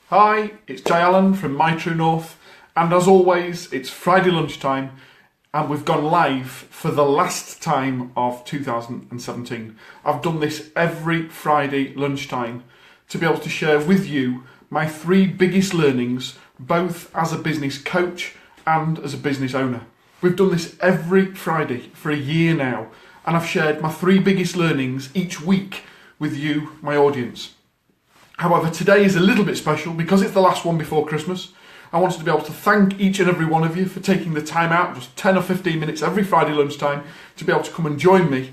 Hi, it's Jay Allen from My True North, and as always, it's Friday lunchtime, and we've gone live for the last time of 2017. I've done this every Friday lunchtime to be able to share with you my three biggest learnings, both as a business coach and as a business owner. We've done this every Friday for a year now, and I've shared my three biggest learnings each week with you, my audience. However, today is a little bit special because it's the last one before Christmas. I wanted to be able to thank each and every one of you for taking the time out, just 10 or 15 minutes every Friday lunchtime, to be able to come and join me.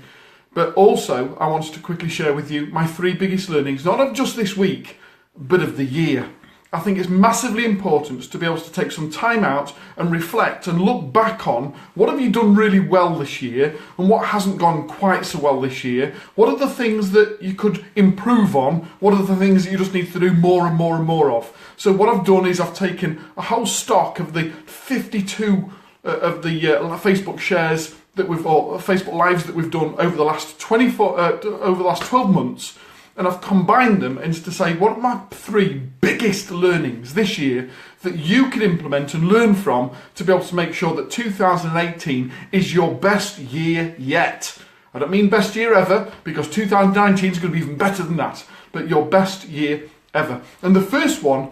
But also, I wanted to quickly share with you my three biggest learnings, not of just this week, but of the year. I think it's massively important to be able to take some time out and reflect and look back on what have you done really well this year and what hasn't gone quite so well this year. What are the things that you could improve on? What are the things that you just need to do more and more and more of? So what I've done is I've taken a whole stock of the 52 of the Facebook shares that or Facebook lives that we've done over the last 12 months. And I've combined them into to say, what are my three biggest learnings this year that you can implement and learn from to be able to make sure that 2018 is your best year yet? I don't mean best year ever, because 2019 is going to be even better than that, but your best year ever. And the first one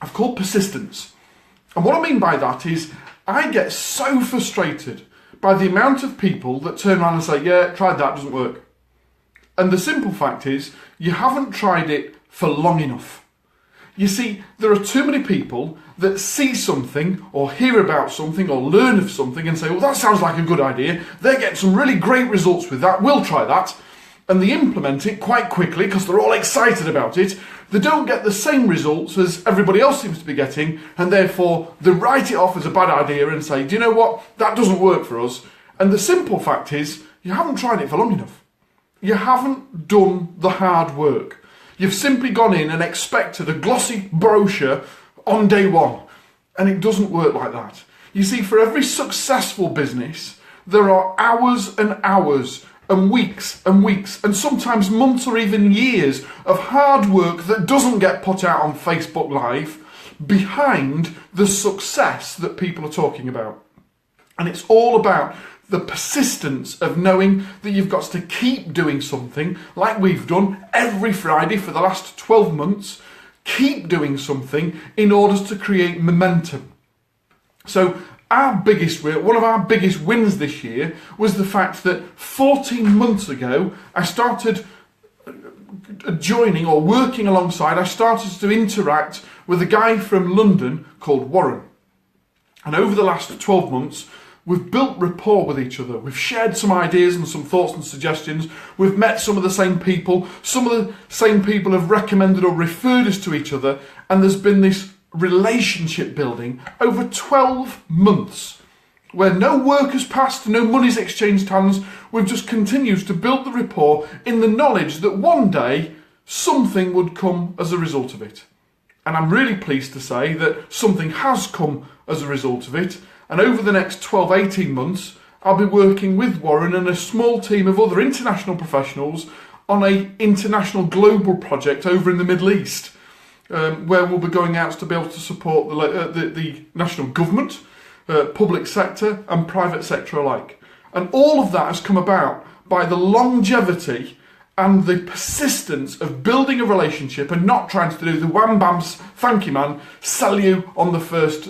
I've called persistence. And what I mean by that is I get so frustrated by the amount of people that turn around and say, yeah, tried that, doesn't work. And the simple fact is, you haven't tried it for long enough. You see, there are too many people that see something or hear about something or learn of something and say, well, that sounds like a good idea. They're getting some really great results with that. We'll try that. And they implement it quite quickly because they're all excited about it. They don't get the same results as everybody else seems to be getting. And therefore, they write it off as a bad idea and say, do you know what? That doesn't work for us. And the simple fact is, you haven't tried it for long enough. You haven't done the hard work. You've simply gone in and expected a glossy brochure on day one. And it doesn't work like that. You see, for every successful business, there are hours and hours and weeks and sometimes months or even years of hard work that doesn't get put out on Facebook Live behind the success that people are talking about. And it's all about the persistence of knowing that you've got to keep doing something like we've done every Friday for the last 12 months. Keep doing something in order to create momentum. So one of our biggest wins this year was the fact that 14 months ago, I started joining or working alongside, I started to interact with a guy from London called Warren. And over the last 12 months, we've built rapport with each other. We've shared some ideas and some thoughts and suggestions. We've met some of the same people. Some of the same people have recommended or referred us to each other. And there's been this relationship building over 12 months where no work has passed, no money's exchanged hands. We've just continued to build the rapport in the knowledge that one day something would come as a result of it. And I'm really pleased to say that something has come as a result of it. And over the next 12, 18 months, I'll be working with Warren and a small team of other international professionals on an international global project over in the Middle East, where we'll be going out to be able to support the national government, public sector and private sector alike. And all of that has come about by the longevity and the persistence of building a relationship and not trying to do the wham bam thank you man, sell you on the first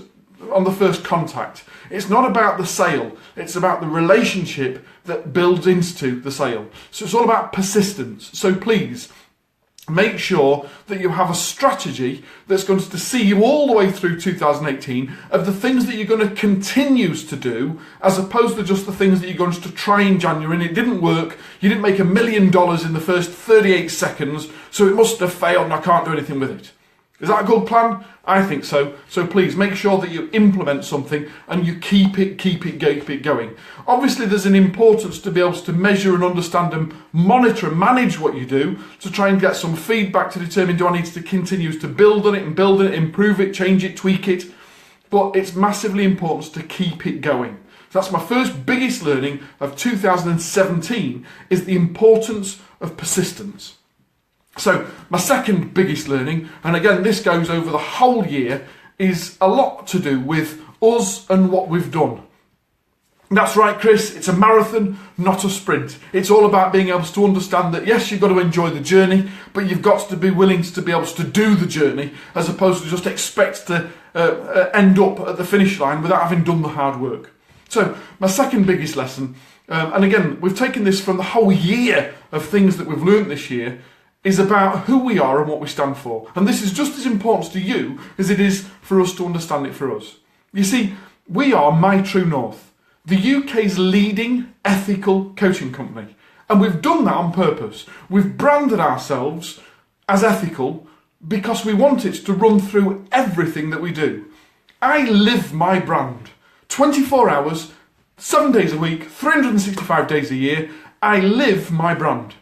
contact. It's not about the sale, it's about the relationship that builds into the sale. So it's all about persistence. So please, make sure that you have a strategy that's going to see you all the way through 2018 of the things that you're going to continue to do, as opposed to just the things that you're going to try in January and it didn't work, you didn't make $1 million in the first 38 seconds, so it must have failed and I can't do anything with it. Is that a good plan? I think so. So please make sure that you implement something and you keep it going. Obviously, there's an importance to be able to measure and understand and monitor and manage what you do to try and get some feedback to determine, do I need to continue to build on it, improve it, change it, tweak it. But it's massively important to keep it going. So that's my first biggest learning of 2017, is the importance of persistence. So my second biggest learning, and again this goes over the whole year, is a lot to do with us and what we've done. That's right, Chris, it's a marathon, not a sprint. It's all about being able to understand that yes, you've got to enjoy the journey, but you've got to be willing to be able to do the journey, as opposed to just expect to end up at the finish line without having done the hard work. So my second biggest lesson, and again, we've taken this from the whole year of things that we've learned this year, is about who we are and what we stand for. And this is just as important to you as it is for us to understand it for us. You see, we are TrueNORTH, the UK's leading ethical coaching company. And we've done that on purpose. We've branded ourselves as ethical because we want it to run through everything that we do. I live my brand. 24 hours, 7 days a week, 365 days a year, I live my brand.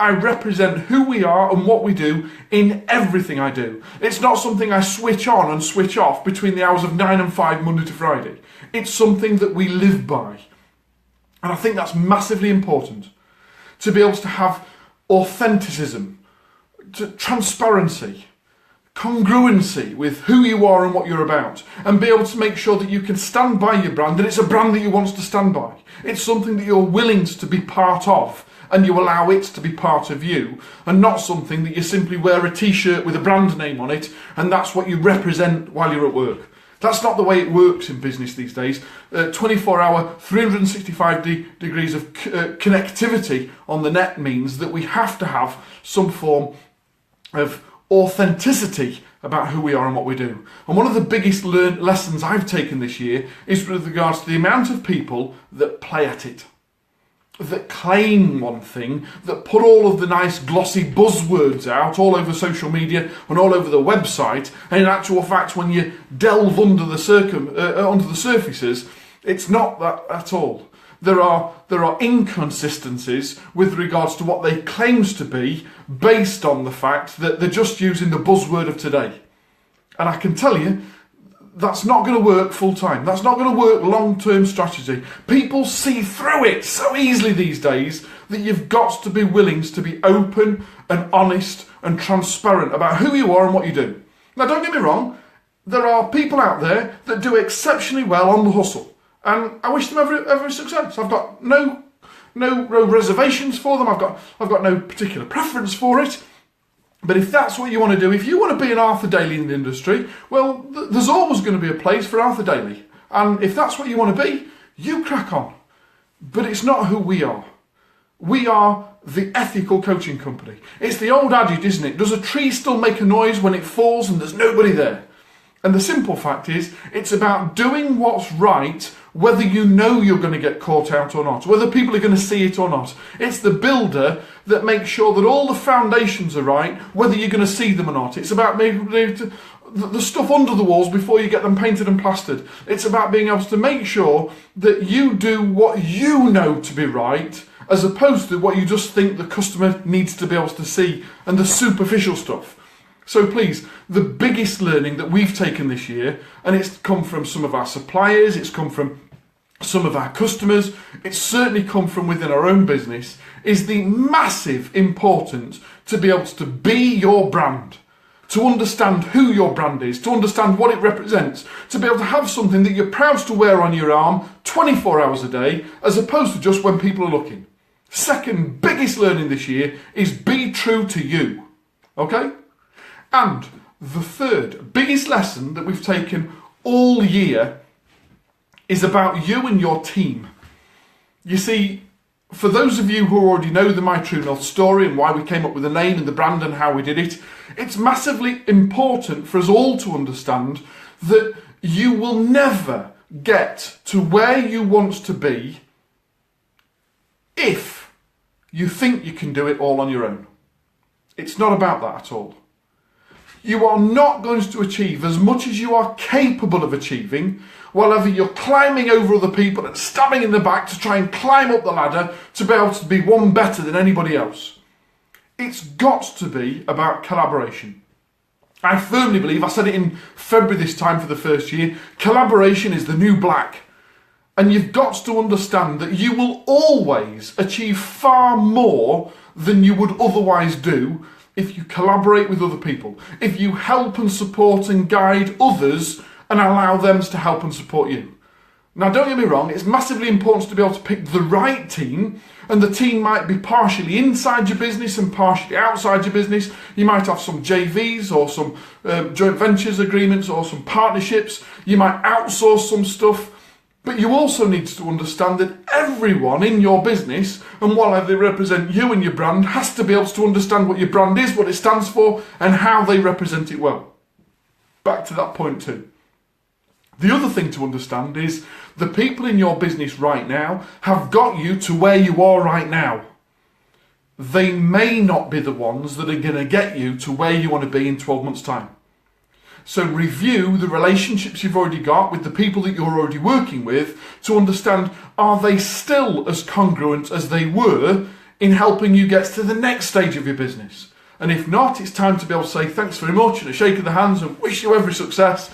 I represent who we are and what we do in everything I do. It's not something I switch on and switch off between the hours of 9 and 5 Monday to Friday. It's something that we live by. And I think that's massively important. To be able to have authenticism, transparency, congruency with who you are and what you're about, and be able to make sure that you can stand by your brand, and it's a brand that you want to stand by. It's something that you're willing to be part of, and you allow it to be part of you, and not something that you simply wear a t-shirt with a brand name on it, and that's what you represent while you're at work. That's not the way it works in business these days. 24-hour, 365 degrees of connectivity on the net means that we have to have some form of authenticity about who we are and what we do. And one of the biggest lessons I've taken this year is with regards to the amount of people that play at it, that claim one thing, that put all of the nice glossy buzzwords out all over social media and all over the website, and in actual fact when you delve under the surfaces, it's not that at all. There are inconsistencies with regards to what they claims to be based on the fact that they're just using the buzzword of today. And I can tell you, that's not going to work full time. That's not going to work long-term strategy. People see through it so easily these days that you've got to be willing to be open and honest and transparent about who you are and what you do. Now, don't get me wrong, there are people out there that do exceptionally well on the hustle. And I wish them every success. I've got no reservations for them. I've got no particular preference for it. But if that's what you want to do, if you want to be an Arthur Daly in the industry, well, there's always going to be a place for Arthur Daly. And if that's what you want to be, you crack on. But it's not who we are. We are the ethical coaching company. It's the old adage, isn't it? Does a tree still make a noise when it falls and there's nobody there? And the simple fact is, it's about doing what's right, whether you know you're going to get caught out or not, whether people are going to see it or not. It's the builder that makes sure that all the foundations are right, whether you're going to see them or not. It's about making the stuff under the walls before you get them painted and plastered. It's about being able to make sure that you do what you know to be right, as opposed to what you just think the customer needs to be able to see, and the superficial stuff. So please, the biggest learning that we've taken this year, and it's come from some of our suppliers, it's come from some of our customers, it's certainly come from within our own business, is the massive importance to be able to be your brand, to understand who your brand is, to understand what it represents, to be able to have something that you're proud to wear on your arm 24 hours a day, as opposed to just when people are looking. Second biggest learning this year is be true to you, okay? And the third biggest lesson that we've taken all year is about you and your team. You see, for those of you who already know the TrueNORTH story and why we came up with the name and the brand and how we did it, it's massively important for us all to understand that you will never get to where you want to be if you think you can do it all on your own. It's not about that at all. You are not going to achieve as much as you are capable of achieving while you're climbing over other people and stabbing in the back to try and climb up the ladder to be able to be one better than anybody else. It's got to be about collaboration. I firmly believe, I said it in February this time for the first year, collaboration is the new black. And you've got to understand that you will always achieve far more than you would otherwise do if you collaborate with other people, if you help and support and guide others and allow them to help and support you. Now, don't get me wrong, it's massively important to be able to pick the right team, and the team might be partially inside your business and partially outside your business. You might have some JVs or some joint ventures agreements or some partnerships. You might outsource some stuff, but you also need to understand that everyone in your business, and while they represent you and your brand, has to be able to understand what your brand is, what it stands for, and how they represent it well. Back to that point too. The other thing to understand is the people in your business right now have got you to where you are right now. They may not be the ones that are going to get you to where you want to be in 12 months' time. So review the relationships you've already got with the people that you're already working with to understand, are they still as congruent as they were in helping you get to the next stage of your business? And if not, it's time to be able to say thanks very much and a shake of the hands and wish you every success,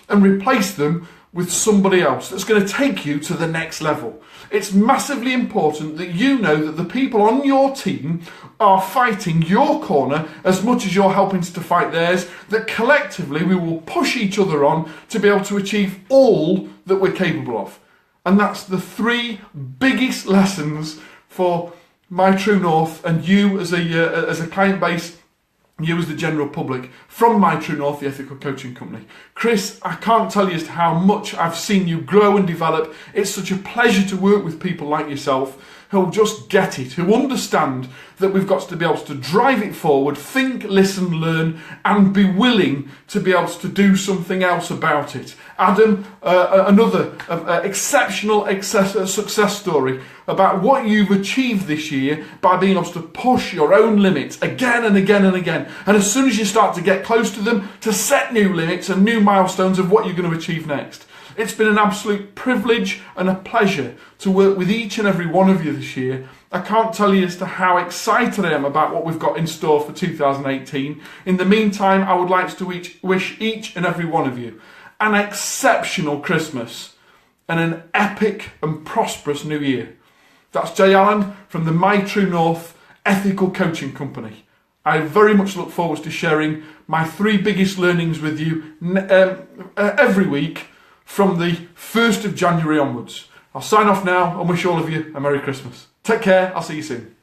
and replace them with somebody else that's going to take you to the next level. It's massively important that you know that the people on your team are fighting your corner as much as you're helping to fight theirs, that collectively we will push each other on to be able to achieve all that we're capable of. And that's the three biggest lessons for my True North and you as a client base, you as the general public, from my True North, the ethical coaching company. Chris, I can't tell you as to how much I've seen you grow and develop. It's such a pleasure to work with people like yourself who'll just get it, who understand that we've got to be able to drive it forward, think, listen, learn, and be willing to be able to do something else about it. Adam, another exceptional success story about what you've achieved this year by being able to push your own limits again and again and again. And as soon as you start to get close to them, to set new limits and new milestones of what you're going to achieve next. It's been an absolute privilege and a pleasure to work with each and every one of you this year. I can't tell you as to how excited I am about what we've got in store for 2018. In the meantime, I would like to wish each and every one of you an exceptional Christmas and an epic and prosperous New Year. That's Jay Allen from the My True North Ethical Coaching Company. I very much look forward to sharing my three biggest learnings with you every week from the 1st of January onwards. I'll sign off now and wish all of you a Merry Christmas. Take care, I'll see you soon.